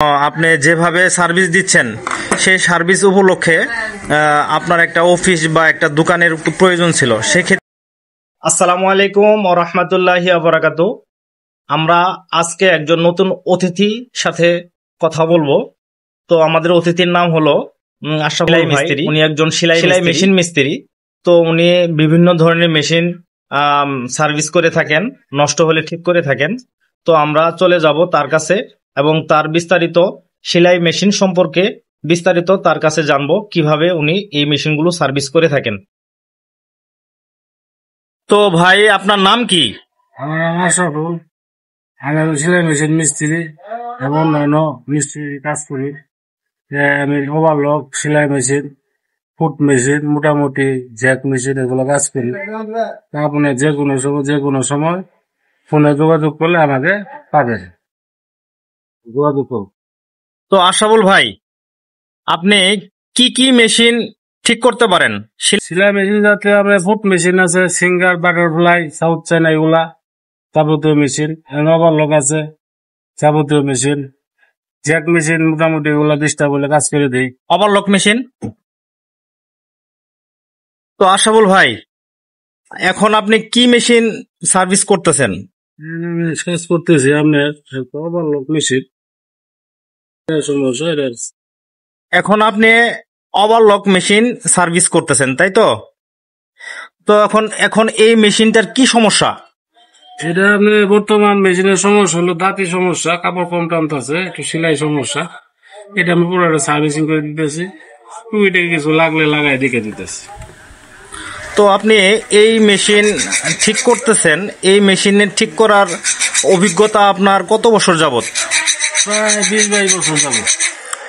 আপনি যেভাবে সার্ভিস দিচ্ছেন সেই সার্ভিস উপলক্ষে আপনার একটা অফিস বা একটা দোকানের প্রয়োজন ছিল সেক্ষেত্রে। আসসালামু আলাইকুম ওয়া রাহমাতুল্লাহি ওয়া বারাকাতুহু। আমরা আজকে একজন নতুন অতিথির সাথে কথা বলবো। তো আমাদের অতিথির নাম হলো আশরাফুল ভাই। উনি একজন সেলাই মেশিন মিস্ত্রি। তো উনি বিভিন্ন ধরনের মেশিন সার্ভিস করে থাকেন, নষ্ট হলে ঠিক করে থাকেন। তো আমরা চলে যাব তার কাছে এবং তার বিস্তারিত সেলাই মেশিন সম্পর্কে বিস্তারিত তার কাছে জানবো কিভাবে উনি এই মেশিনগুলো সার্ভিস করে থাকেন। তো ভাই, আপনার নাম কি? আমার নাম আশরাফুল। আমি সেলাই মেশিন মিস্ত্রি এবং অন্যান্য মিস্ত্রি কাজ করি। আমি ওভারলক, সেলাই মেশিন, ফুট মেশিন, মোটামুটি জ্যাক মেশিন এগুলো কাজ করি। আপনি যে কোনো সময় ফোনে যোগাযোগ করলে আমাকে পাবেন, যোগাযোগ করুন। তো আশরাফুল ভাই, আপনি কি কি মেশিন ঠিক করতে পারেন? সেলাই মেশিন যাতে আমরা ফুট মেশিন আছে, সিঙ্গার, বাটারফ্লাই, সাউথ চাইনা, এগুলা যাবতীয় মেশিন। ওভারলক আছে, যাবতীয় মেশিন। জ্যাক মেশিন মোটামুটি এগুলা 20টা বলে কাজ করে দিই। Overlock machine. তো আশরাফুল ভাই, এখন আপনি কি মেশিন সার্ভিস করতেছেন? কাজ করতেছি আপনার ওভারলক মেশিন। এখন আপনি ওভারলক মেশিন সার্ভিস করতেছেন, তাই তো? তো এখন এই মেশিনটার কি সমস্যা? এটা আপনি বর্তমান মেশিনের সমস্যা হলো দাঁতি সমস্যা, কাপড় কম টানতেছে, একটু সেলাই সমস্যা। এটা আমি পুরোটা সার্ভিসিং করে দিতেছি, টুইটে কিছু লাগলে লাগাই দেখে দিতেছি। তো আপনি এই মেশিন ঠিক করতেছেন, এই মেশিনের ঠিক করার অভিজ্ঞতা আপনার কত বছর যাবত? প্রায় 20-22 বছর যাবো।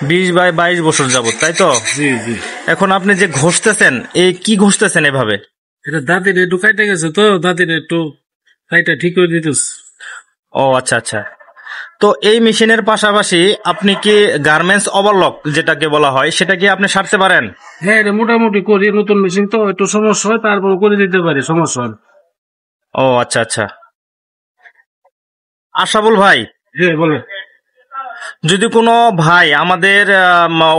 20-22 বছর যাবত, তাই তো? জি জি। এখন আপনি যে ঘষতেছেন, এই কি ঘষতেছেন এভাবে? এটা দাঁতির একটু কাইটে গেছে, তো দাঁতির একটু কাইটা ঠিক করে দিতেছি। ও আচ্ছা আচ্ছা। তো এই মেশিনের পাশাপাশি আপনি কি গার্মেন্টস ওভারলক যেটাকে বলা হয় সেটা কি আপনি সারতে পারেন? হ্যাঁ, এটা মোটামুটি করি। নতুন মেশিন তো একটু সমস্যা হয়, তারপর করে দিতে পারি, সমস্যা হয়। ও আচ্ছা আচ্ছা। আশরাফুল ভাই, হ্যাঁ বলে, যদি কোনো ভাই আমাদের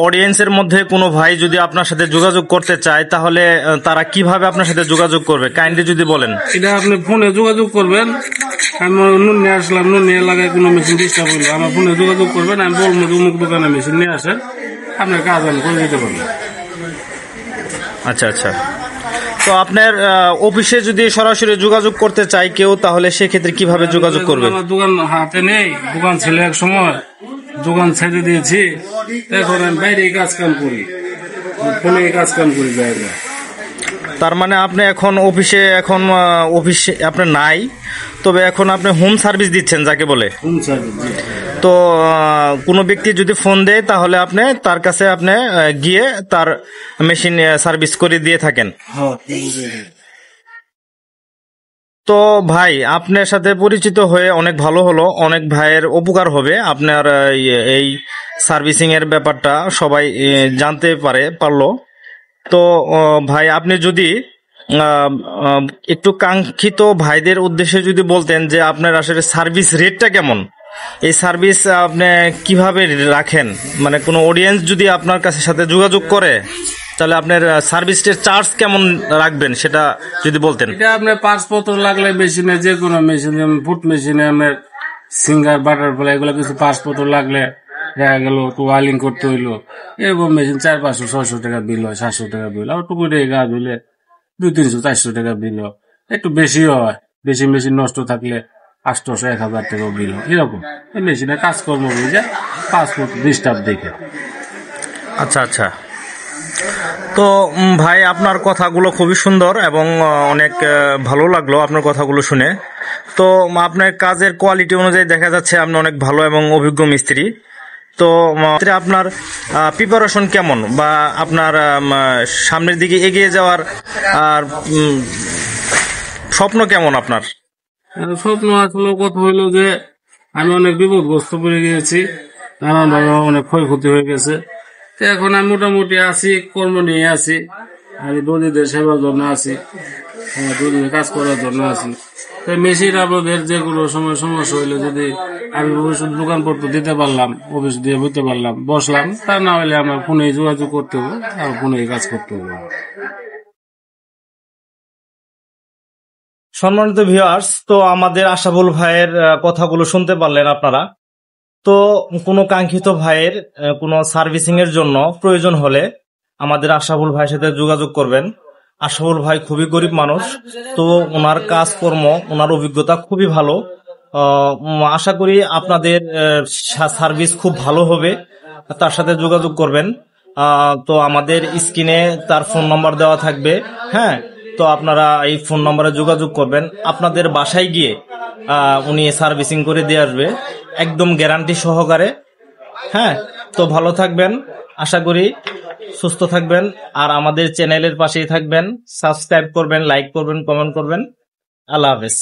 অডিয়েন্সের মধ্যে কোনো ভাই যদি আপনার সাথে যোগাযোগ করতে চায় তাহলে তারা কিভাবে আপনার সাথে যোগাযোগ করবে, কাইন্ডলি যদি বলেন। এটা আপনি ফোনে যোগাযোগ করবেন। আমি নুন নিয়ে আসলাম, নুন নিয়ে লাগায় কোনো মেশিন ডিস্টার্ব হইলো, আমার ফোনে যোগাযোগ করবেন। আমি বলবো যে অমুক দোকানে মেশিন নিয়ে আসেন, আপনার কাজ আমি করে দিতে পারবেন। আচ্ছা আচ্ছা। তো আপনার অফিসে যদি সরাসরি যোগাযোগ করতে চায় কেউ, তাহলে সেক্ষেত্রে কিভাবে যোগাযোগ করবে? আমার দোকান হাতে নেই, দোকান ছিল এক সময়, দোকান ছেড়ে দিয়েছি। এখন আমি বাইরে কাজ কাম করি, ফোনে কাজ কাম করি বাইরে। তার মানে আপনি এখন অফিসে আপনার নাই, তবে এখন আপনি হোম সার্ভিস দিচ্ছেন যাকে বলে। Home service. তো কোনো ব্যক্তি যদি ফোন দেয় তাহলে আপনি তার কাছে আপনি গিয়ে তার মেশিন সার্ভিস করে দিয়ে থাকেন। তো ভাই, আপনার সাথে পরিচিত হয়ে অনেক ভালো হলো, অনেক ভাইয়ের উপকার হবে। আপনার এই সার্ভিসিং এর ব্যাপারটা সবাই জানতে পারলো। তো ভাই, আপনি যদি একটু কাঙ্ক্ষিত ভাইদের উদ্দেশ্যে যদি বলতেন যে আপনার আসলে সার্ভিস রেটটা কেমন, এই সার্ভিস আপনি কিভাবে রাখেন, মানে কোনো অডিয়েন্স যদি আপনার কাছে সাথে যোগাযোগ করে তাহলে আপনার সার্ভিসের চার্জ কেমন রাখবেন সেটা যদি বলতেন। এটা আপনার পাসপত্র লাগলে মেশিনে, যে কোনো মেশিনে, ফুট মেশিনে আপনার সিঙ্গার, বাটারফ্লাই এগুলো কিছু পাসপত্র লাগলে দেখা গেল একটু ওয়ালিং করতে হইলো, এরকম মেশিন 400-500-600 টাকা বিল হয়, 700 টাকা বিল হয়। টুকু গাছ হইলে 200-300-400 টাকা বিল হয়। একটু বেশিও হয়, বেশি মেশিন নষ্ট থাকলে 800-1000 টাকা বিল হয়। এরকম এই মেশিনে কাজকর্ম বুঝে পাসপোর্ট ডিস্টার্ব দেখে। আচ্ছা আচ্ছা। তো ভাই, আপনার কথাগুলো খুবই সুন্দর এবং অনেক ভালো লাগলো আপনার কথাগুলো শুনে। তো আপনার কাজের কোয়ালিটি অনুযায়ী দেখা যাচ্ছে আপনি অনেক ভালো এবং অভিজ্ঞ মিস্ত্রি। তো আপনার প্রিপারেশন কেমন, বা আপনার সামনের দিকে এগিয়ে যাওয়ার আর স্বপ্ন কেমন আপনার? স্বপ্ন আসলে কথা হইলো যে আমি অনেক বিপদগ্রস্ত পড়ে গিয়েছি, নানানভাবে অনেক ক্ষয়ক্ষতি হয়ে গেছে। তো এখন আমি মোটামুটি আছি, কর্ম নিয়ে আছি, আমি দর্জিদের সেবার জন্য আছি, দর্জিদের কাজ করার জন্য আছি। তাই মেশিন আপনাদের যে কোনো সময় সমস্যা হইলে যদি আমি ভবিষ্যৎ দোকানপত্র দিতে পারলাম, অফিস দিয়ে বুঝতে পারলাম, বসলাম, তা না হলে আমার ফোনে যোগাযোগ করতে হবে আর ফোনে কাজ করতে হবে। সম্মানিত ভিউয়ার্স, তো আমাদের আশাফুল ভাইয়ের কথাগুলো শুনতে পারলেন আপনারা। তো কোনো কাঙ্ক্ষিত ভাইয়ের কোনো সার্ভিসিং এর জন্য প্রয়োজন হলে আমাদের আশাফুল ভাইয়ের সাথে যোগাযোগ করবেন। আশাফুল ভাই খুবই গরিব মানুষ, তো ওনার কাজকর্ম, ওনার অভিজ্ঞতা খুবই ভালো। আশা করি আপনাদের সার্ভিস খুব ভালো হবে, তার সাথে যোগাযোগ করবেন। তো আমাদের স্ক্রিনে তার ফোন নাম্বার দেওয়া থাকবে। হ্যাঁ, তো আপনারা এই ফোন নাম্বারে যোগাযোগ করবেন। আপনাদের বাসায় গিয়ে উনি সার্ভিসিং করে দিয়ে আসবে, একদম গ্যারান্টি সহকারে। হ্যাঁ, তো ভালো থাকবেন, আশা করি সুস্থ থাকবেন, আর আমাদের চ্যানেলের পাশেই থাকবেন। সাবস্ক্রাইব করবেন, লাইক করবেন, কমেন্ট করবেন। আল্লাহ হাফেজ।